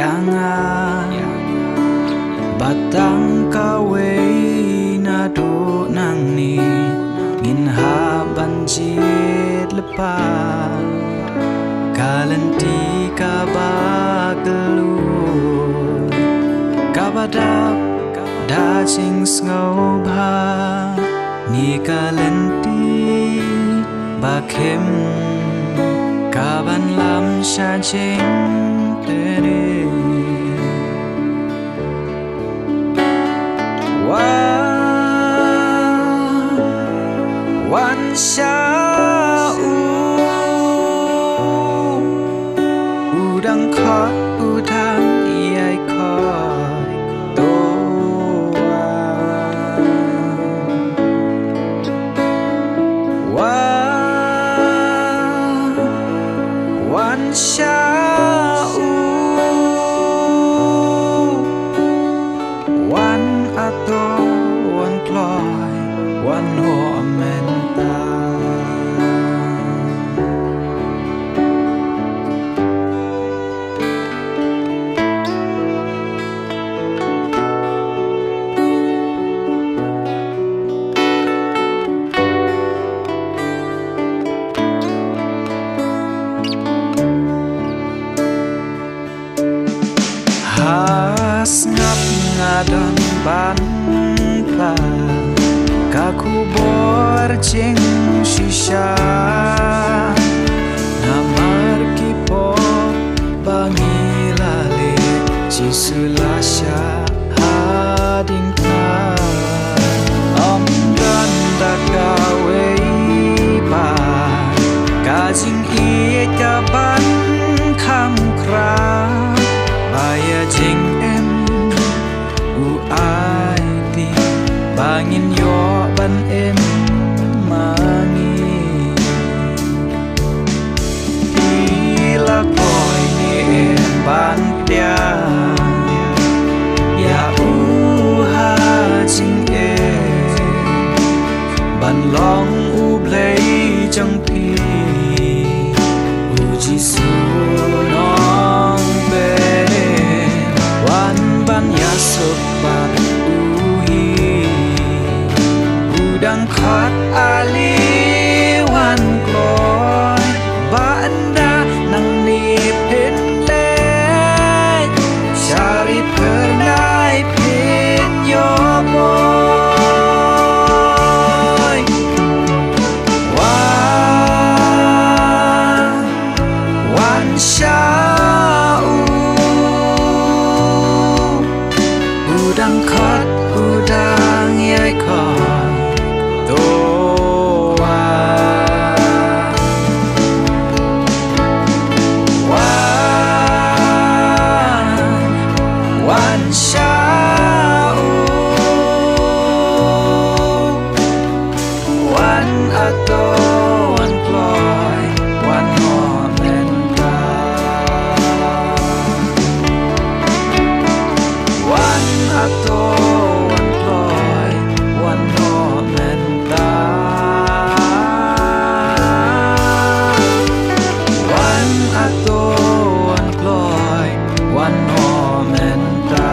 Yanga batang kawe na do nang ni ngin ha banjit lepas kalanti kabaglu kabadap dacing ngau bha ni kalanti bakem kaban lam sha jing tere wan sha udang khot udang iai khot to wan sha wan ato wan ploy wan ho amenta has ngap ngadon ban pla kaku bor jing shisha namar kipo bangilale jisulasha hading ta om dan dagawe pa kajing iet kaban kham kra baya jing em u ai ti bangin yo ban em mangi ila boy ni em ban dia ya u ha jing em ban long u play chẳng pi u ji su nong be wan ban ya sopa uhi udang khot ali wan gloy banda nang ni pin le shari pernai pin yo boy wan sha udang khot udang yai khot to wan sha wan ato wan ploy wan ho menta wan ato wan ploy wan ho menta wan ato wan ploy wan ho menta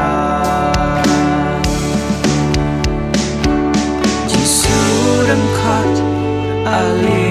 jisu dang khot ali